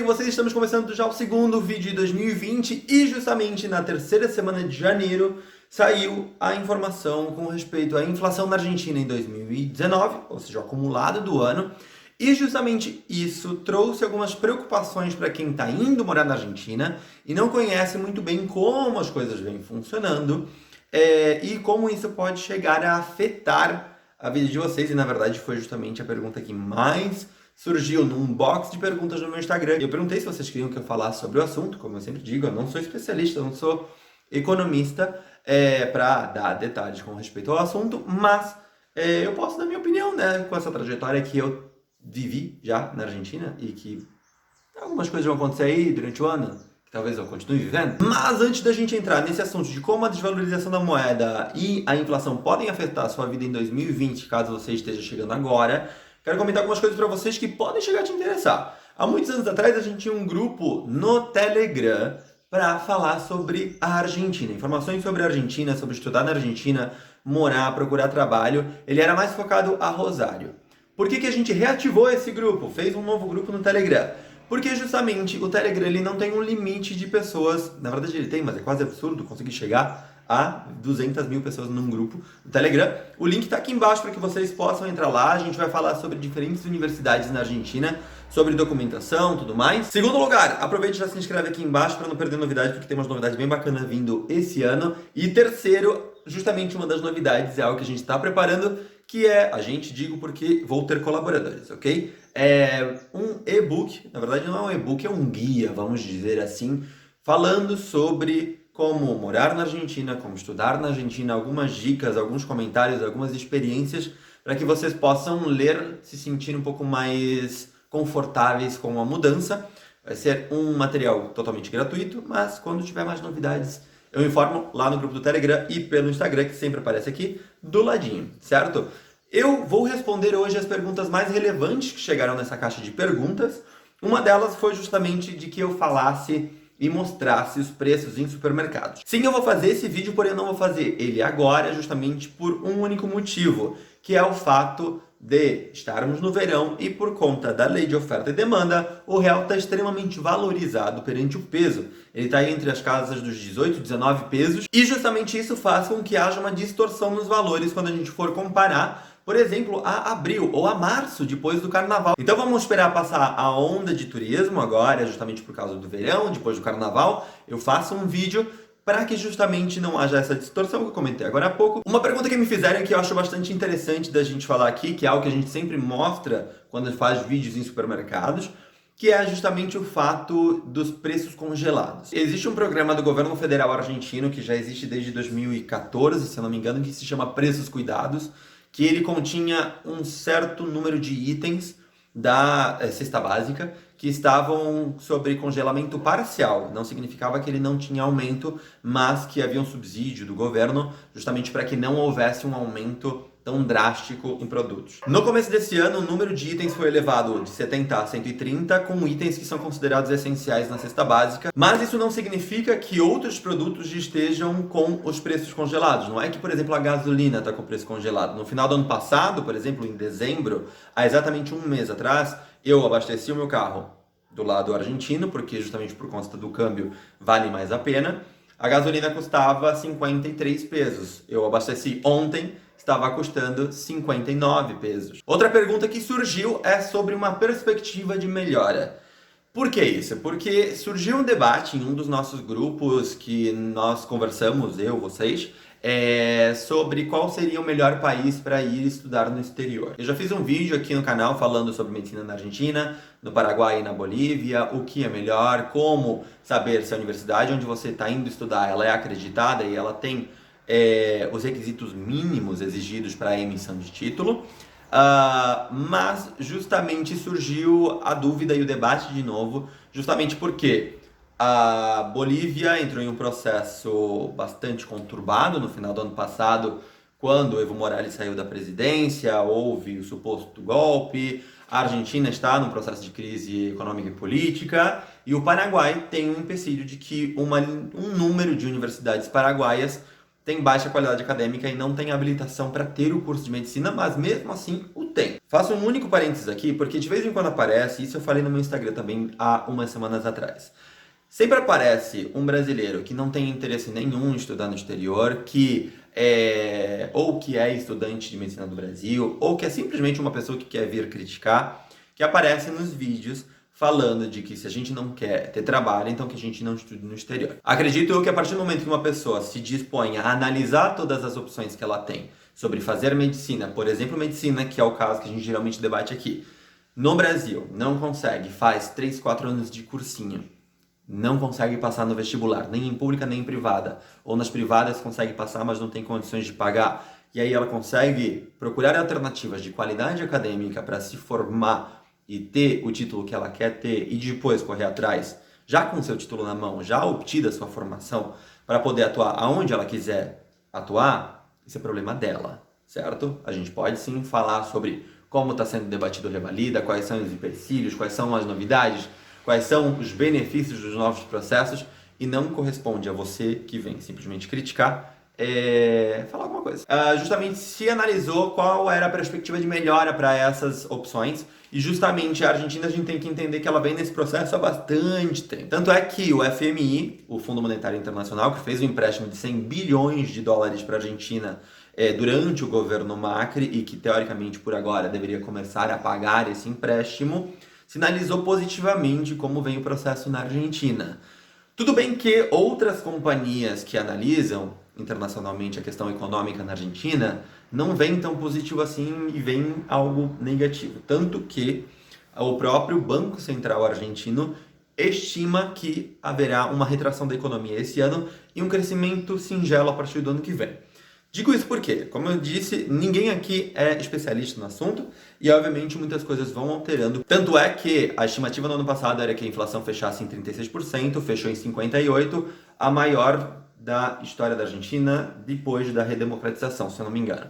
vocês? Estamos começando já o segundo vídeo de 2020 e justamente na terceira semana de janeiro saiu a informação com respeito à inflação na Argentina em 2019, ou seja, o acumulado do ano, e justamente isso trouxe algumas preocupações para quem está indo morar na Argentina e não conhece muito bem como as coisas vêm funcionando e como isso pode chegar a afetar a vida de vocês, e na verdade foi justamente a pergunta que mais surgiu num box de perguntas no meu Instagram. Eu perguntei se vocês queriam que eu falasse sobre o assunto. Como eu sempre digo, eu não sou especialista, eu não sou economista para dar detalhes com respeito ao assunto, mas eu posso dar minha opinião, né, com essa trajetória que eu vivi já na Argentina e que algumas coisas vão acontecer aí durante o ano, que talvez eu continue vivendo. Mas antes da gente entrar nesse assunto de como a desvalorização da moeda e a inflação podem afetar a sua vida em 2020, caso você esteja chegando agora, quero comentar algumas coisas para vocês que podem chegar a te interessar. Há muitos anos atrás a gente tinha um grupo no Telegram para falar sobre a Argentina. Informações sobre a Argentina, sobre estudar na Argentina, morar, procurar trabalho. Ele era mais focado a Rosário. Por que a gente reativou esse grupo? Fez um novo grupo no Telegram? Porque justamente o Telegram ele não tem um limite de pessoas. Na verdade ele tem, mas é quase absurdo conseguir chegar a 200 mil pessoas num grupo no Telegram. O link está aqui embaixo para que vocês possam entrar lá. A gente vai falar sobre diferentes universidades na Argentina, sobre documentação, tudo mais. Segundo lugar, aproveite e já se inscreve aqui embaixo para não perder novidades, porque tem umas novidades bem bacanas vindo esse ano. E terceiro, justamente uma das novidades é algo que a gente está preparando, que é, a gente digo porque vou ter colaboradores, ok? É um e-book, na verdade não é um e-book, é um guia, vamos dizer assim, falando sobre como morar na Argentina, como estudar na Argentina, algumas dicas, alguns comentários, algumas experiências, para que vocês possam ler, se sentir um pouco mais confortáveis com a mudança. Vai ser um material totalmente gratuito, mas quando tiver mais novidades, eu informo lá no grupo do Telegram e pelo Instagram, que sempre aparece aqui do ladinho, certo? Eu vou responder hoje as perguntas mais relevantes que chegaram nessa caixa de perguntas. Uma delas foi justamente de que eu falasse e mostrasse os preços em supermercados. Sim, eu vou fazer esse vídeo, porém eu não vou fazer ele agora, justamente por um único motivo, que é o fato de estarmos no verão e por conta da lei de oferta e demanda, o real está extremamente valorizado perante o peso. Ele está entre as casas dos 18, 19 pesos e justamente isso faz com que haja uma distorção nos valores quando a gente for comparar, por exemplo, a abril ou a março, depois do carnaval. Então vamos esperar passar a onda de turismo agora, justamente por causa do verão, depois do carnaval. Eu faço um vídeo para que justamente não haja essa distorção que eu comentei agora há pouco. Uma pergunta que me fizeram que eu acho bastante interessante da gente falar aqui, que é algo que a gente sempre mostra quando faz vídeos em supermercados, que é justamente o fato dos preços congelados. Existe um programa do governo federal argentino que já existe desde 2014, se eu não me engano, que se chama Preços Cuidados, que ele continha um certo número de itens da cesta básica que estavam sobre congelamento parcial. Não significava que ele não tinha aumento, mas que havia um subsídio do governo justamente para que não houvesse um aumento tão drástico em produtos. No começo desse ano, o número de itens foi elevado de 70 a 130, com itens que são considerados essenciais na cesta básica, mas isso não significa que outros produtos estejam com os preços congelados. Não é que, por exemplo, a gasolina está com o preço congelado. No final do ano passado, por exemplo, em dezembro, há exatamente um mês atrás, eu abasteci o meu carro do lado argentino, porque justamente por conta do câmbio vale mais a pena. A gasolina custava 53 pesos. Eu abasteci ontem, estava custando 59 pesos. Outra pergunta que surgiu é sobre uma perspectiva de melhora. Por que isso? Porque surgiu um debate em um dos nossos grupos que nós conversamos, eu, vocês, sobre qual seria o melhor país para ir estudar no exterior. Eu já fiz um vídeo aqui no canal falando sobre medicina na Argentina, no Paraguai e na Bolívia, o que é melhor, como saber se a universidade onde você está indo estudar ela é acreditada e ela tem os requisitos mínimos exigidos para a emissão de título. Mas justamente surgiu a dúvida e o debate de novo, justamente porque a Bolívia entrou em um processo bastante conturbado no final do ano passado, quando o Evo Morales saiu da presidência, houve o suposto golpe. A Argentina está num processo de crise econômica e política, e o Paraguai tem um empecilho de que um número de universidades paraguaias tem baixa qualidade acadêmica e não tem habilitação para ter o curso de medicina, mas mesmo assim o tem. Faço um único parênteses aqui, porque de vez em quando aparece, isso eu falei no meu Instagram também há umas semanas atrás. Sempre aparece um brasileiro que não tem interesse nenhum em estudar no exterior, ou que é estudante de medicina do Brasil, ou que é simplesmente uma pessoa que quer vir criticar, que aparece nos vídeos falando de que se a gente não quer ter trabalho, então que a gente não estude no exterior. Acredito eu que a partir do momento que uma pessoa se dispõe a analisar todas as opções que ela tem sobre fazer medicina, por exemplo, medicina, que é o caso que a gente geralmente debate aqui, no Brasil, não consegue, faz 3, 4 anos de cursinho, não consegue passar no vestibular, nem em pública nem em privada, ou nas privadas consegue passar, mas não tem condições de pagar, e aí ela consegue procurar alternativas de qualidade acadêmica para se formar e ter o título que ela quer ter e depois correr atrás, já com seu título na mão, já obtida a sua formação, para poder atuar aonde ela quiser atuar, isso é problema dela, certo? A gente pode sim falar sobre como está sendo debatido o Revalida, quais são os empecilhos, quais são as novidades, quais são os benefícios dos novos processos, e não corresponde a você que vem simplesmente criticar, falar alguma coisa. Justamente se analisou qual era a perspectiva de melhora para essas opções, e justamente a Argentina a gente tem que entender que ela vem nesse processo há bastante tempo. Tanto é que o FMI, o Fundo Monetário Internacional, que fez um empréstimo de 100 bilhões de dólares para a Argentina durante o governo Macri, e que teoricamente por agora deveria começar a pagar esse empréstimo, sinalizou positivamente como vem o processo na Argentina. Tudo bem que outras companhias que analisam internacionalmente a questão econômica na Argentina não veem tão positivo assim e veem algo negativo. Tanto que o próprio Banco Central argentino estima que haverá uma retração da economia esse ano e um crescimento singelo a partir do ano que vem. Digo isso porque, como eu disse, ninguém aqui é especialista no assunto e, obviamente, muitas coisas vão alterando. Tanto é que a estimativa no ano passado era que a inflação fechasse em 36%, fechou em 58%, a maior da história da Argentina depois da redemocratização, se eu não me engano.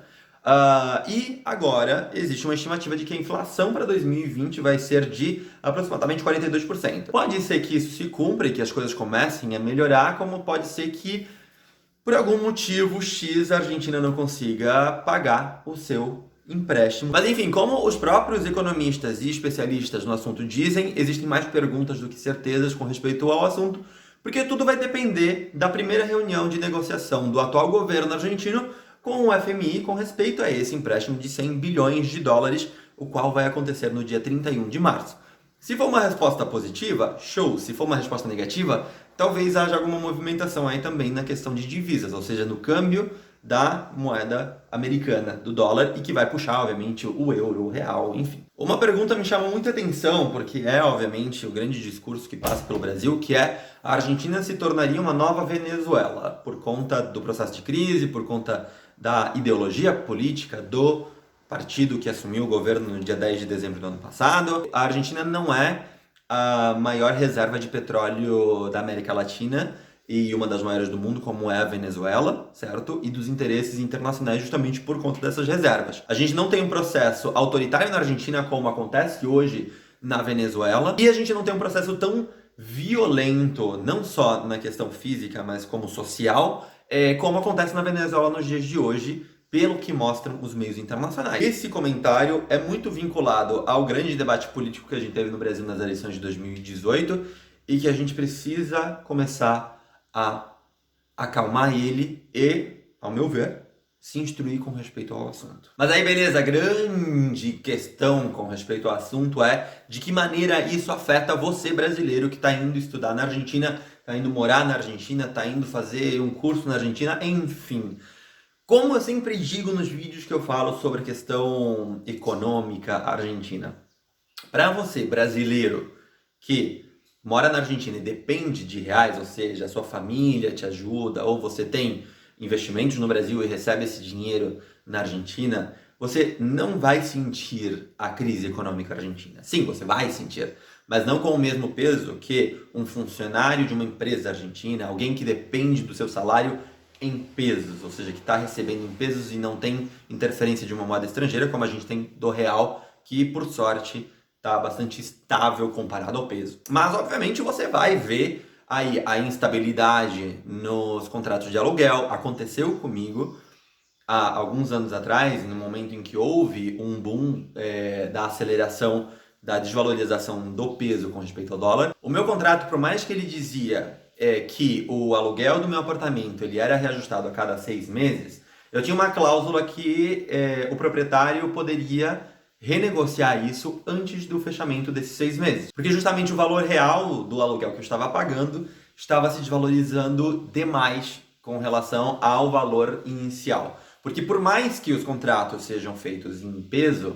E agora existe uma estimativa de que a inflação para 2020 vai ser de aproximadamente 42%. Pode ser que isso se cumpra e que as coisas comecem a melhorar, como pode ser que por algum motivo X a Argentina não consiga pagar o seu empréstimo. Mas enfim, como os próprios economistas e especialistas no assunto dizem, existem mais perguntas do que certezas com respeito ao assunto, porque tudo vai depender da primeira reunião de negociação do atual governo argentino com o FMI com respeito a esse empréstimo de 100 bilhões de dólares, o qual vai acontecer no dia 31 de março. Se for uma resposta positiva, show. Se for uma resposta negativa, talvez haja alguma movimentação aí também na questão de divisas, ou seja, no câmbio da moeda americana, do dólar, e que vai puxar, obviamente, o euro, o real, enfim. Uma pergunta me chama muita atenção, porque é, obviamente, o grande discurso que passa pelo Brasil, que é a Argentina se tornaria uma nova Venezuela, por conta do processo de crise, por conta da ideologia política do partido que assumiu o governo no dia 10 de dezembro do ano passado. A Argentina não é a maior reserva de petróleo da América Latina e uma das maiores do mundo, como é a Venezuela, certo? E dos interesses internacionais justamente por conta dessas reservas. A gente não tem um processo autoritário na Argentina como acontece hoje na Venezuela, e a gente não tem um processo tão violento, não só na questão física, mas como social, como acontece na Venezuela nos dias de hoje, pelo que mostram os meios internacionais. Esse comentário é muito vinculado ao grande debate político que a gente teve no Brasil nas eleições de 2018 e que a gente precisa começar a acalmar ele e, ao meu ver, se instruir com respeito ao assunto. Mas aí, beleza, a grande questão com respeito ao assunto é de que maneira isso afeta você, brasileiro, que está indo estudar na Argentina, está indo morar na Argentina, está indo fazer um curso na Argentina, enfim. Como eu sempre digo nos vídeos que eu falo sobre a questão econômica argentina, para você, brasileiro, que mora na Argentina e depende de reais, ou seja, a sua família te ajuda, ou você tem investimentos no Brasil e recebe esse dinheiro na Argentina, você não vai sentir a crise econômica argentina. Sim, você vai sentir, mas não com o mesmo peso que um funcionário de uma empresa argentina, alguém que depende do seu salário em pesos, ou seja, que está recebendo em pesos e não tem interferência de uma moeda estrangeira, como a gente tem do real, que por sorte está bastante estável comparado ao peso. Mas obviamente você vai ver aí a instabilidade nos contratos de aluguel. Aconteceu comigo há alguns anos atrás, no momento em que houve um boom da aceleração da desvalorização do peso com respeito ao dólar. O meu contrato, por mais que ele dizia que o aluguel do meu apartamento ele era reajustado a cada 6 meses, eu tinha uma cláusula que o proprietário poderia renegociar isso antes do fechamento desses 6 meses. Porque justamente o valor real do aluguel que eu estava pagando estava se desvalorizando demais com relação ao valor inicial. Porque por mais que os contratos sejam feitos em peso,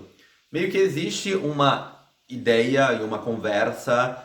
meio que existe uma ideia e uma conversa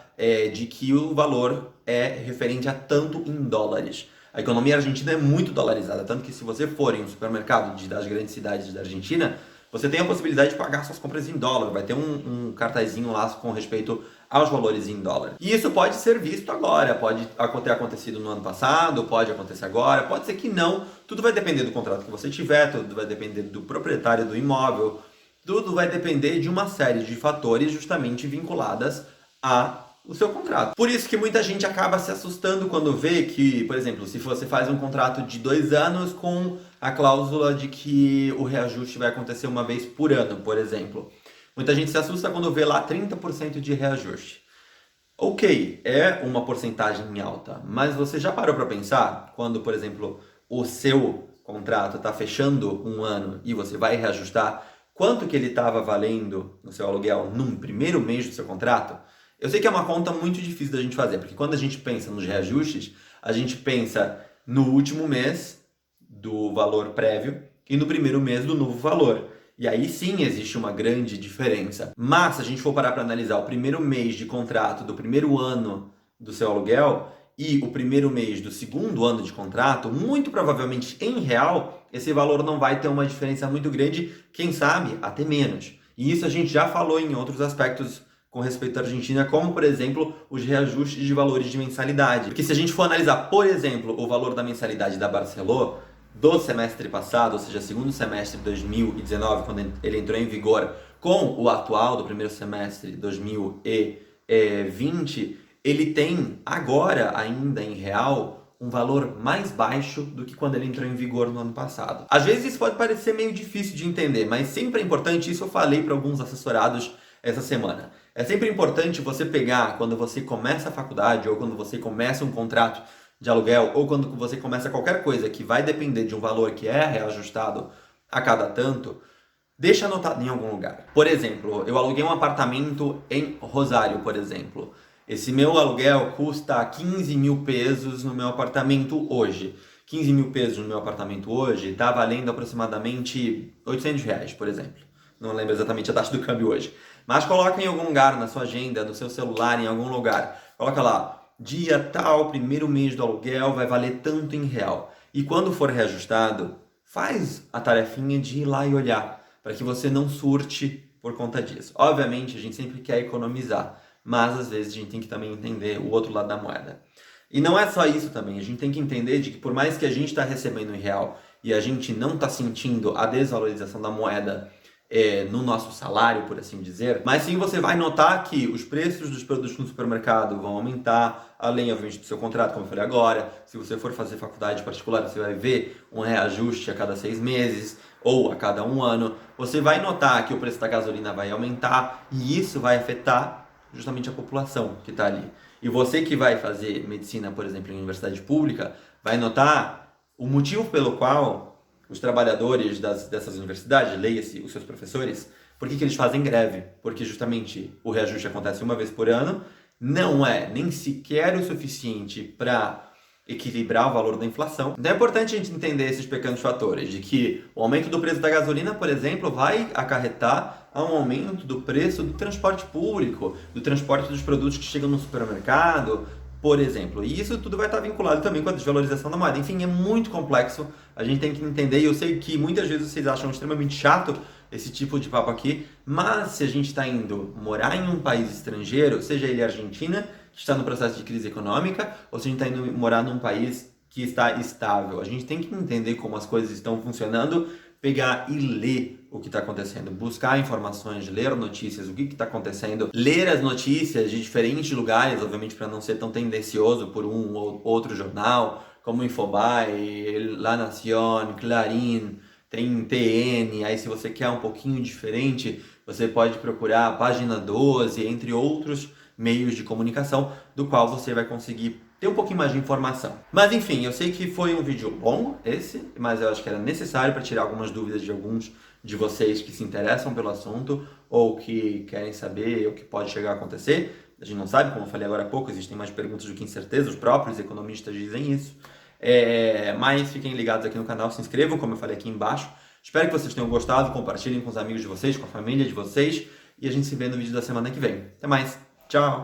de que o valor é referente a tanto em dólares. A economia argentina é muito dolarizada, tanto que se você for em um supermercado das grandes cidades da Argentina, você tem a possibilidade de pagar suas compras em dólar, vai ter um cartazinho lá com respeito aos valores em dólar. E isso pode ser visto agora, pode ter acontecido no ano passado, pode acontecer agora, pode ser que não, tudo vai depender do contrato que você tiver, tudo vai depender do proprietário do imóvel, tudo vai depender de uma série de fatores justamente vinculadas ao seu contrato. Por isso que muita gente acaba se assustando quando vê que, por exemplo, se você faz um contrato de 2 anos com a cláusula de que o reajuste vai acontecer uma vez por ano, por exemplo. Muita gente se assusta quando vê lá 30% de reajuste. Ok, é uma porcentagem alta, mas você já parou para pensar quando, por exemplo, o seu contrato está fechando um ano e você vai reajustar, quanto que ele estava valendo no seu aluguel num primeiro mês do seu contrato? Eu sei que é uma conta muito difícil da gente fazer, porque quando a gente pensa nos reajustes, a gente pensa no último mês do valor prévio e no primeiro mês do novo valor. E aí sim existe uma grande diferença. Mas se a gente for parar para analisar o primeiro mês de contrato do primeiro ano do seu aluguel e o primeiro mês do segundo ano de contrato, muito provavelmente em real, esse valor não vai ter uma diferença muito grande, quem sabe até menos. E isso a gente já falou em outros aspectos com respeito à Argentina, como, por exemplo, os reajustes de valores de mensalidade. Porque se a gente for analisar, por exemplo, o valor da mensalidade da Barceló do semestre passado, ou seja, segundo semestre de 2019, quando ele entrou em vigor, com o atual do primeiro semestre de 2020, ele tem agora, ainda em real, um valor mais baixo do que quando ele entrou em vigor no ano passado. Às vezes isso pode parecer meio difícil de entender, mas sempre é importante, isso eu falei para alguns assessorados essa semana. É sempre importante você pegar, quando você começa a faculdade, ou quando você começa um contrato de aluguel, ou quando você começa qualquer coisa que vai depender de um valor que é reajustado a cada tanto, deixa anotado em algum lugar. Por exemplo, eu aluguei um apartamento em Rosário, por exemplo. Esse meu aluguel custa 15 mil pesos no meu apartamento hoje. 15 mil pesos no meu apartamento hoje está valendo aproximadamente R$ 800, por exemplo. Não lembro exatamente a taxa do câmbio hoje. Mas coloca em algum lugar, na sua agenda, no seu celular, em algum lugar. Coloca lá, dia tal, primeiro mês do aluguel, vai valer tanto em real. E quando for reajustado, faz a tarefinha de ir lá e olhar, para que você não surte por conta disso. Obviamente, a gente sempre quer economizar, mas às vezes a gente tem que também entender o outro lado da moeda. E não é só isso também, a gente tem que entender de que por mais que a gente está recebendo em real e a gente não está sentindo a desvalorização da moeda no nosso salário, por assim dizer, mas sim você vai notar que os preços dos produtos no supermercado vão aumentar, além, obviamente, do seu contrato, como eu falei agora. Se você for fazer faculdade particular, você vai ver um reajuste a cada 6 meses ou a cada 1 ano. Você vai notar que o preço da gasolina vai aumentar e isso vai afetar justamente a população que está ali. E você que vai fazer medicina, por exemplo, em universidade pública, vai notar o motivo pelo qual os trabalhadores dessas universidades, leia-se os seus professores, por que eles fazem greve? Porque justamente o reajuste acontece uma vez por ano, não é nem sequer o suficiente para equilibrar o valor da inflação. Então é importante a gente entender esses pequenos fatores, de que o aumento do preço da gasolina, por exemplo, vai acarretar a um aumento do preço do transporte público, do transporte dos produtos que chegam no supermercado, por exemplo. E isso tudo vai estar vinculado também com a desvalorização da moeda. Enfim, é muito complexo, a gente tem que entender, e eu sei que muitas vezes vocês acham extremamente chato esse tipo de papo aqui, mas se a gente está indo morar em um país estrangeiro, seja ele Argentina, que está no processo de crise econômica, ou se a gente está indo morar num país que está estável, a gente tem que entender como as coisas estão funcionando, pegar e ler o que está acontecendo, buscar informações, ler notícias, o que está acontecendo, ler as notícias de diferentes lugares, obviamente para não ser tão tendencioso por um ou outro jornal, como Infobae, La Nación, Clarín, tem TN, aí se você quer um pouquinho diferente, você pode procurar a Página 12, entre outros meios de comunicação, do qual você vai conseguir ter um pouquinho mais de informação. Mas enfim, eu sei que foi um vídeo longo esse, mas eu acho que era necessário para tirar algumas dúvidas de alguns de vocês que se interessam pelo assunto ou que querem saber o que pode chegar a acontecer. A gente não sabe, como eu falei agora há pouco, existem mais perguntas do que incertezas, os próprios economistas dizem isso. Mas fiquem ligados aqui no canal, se inscrevam, como eu falei aqui embaixo. Espero que vocês tenham gostado, compartilhem com os amigos de vocês, com a família de vocês, e a gente se vê no vídeo da semana que vem. Até mais, tchau!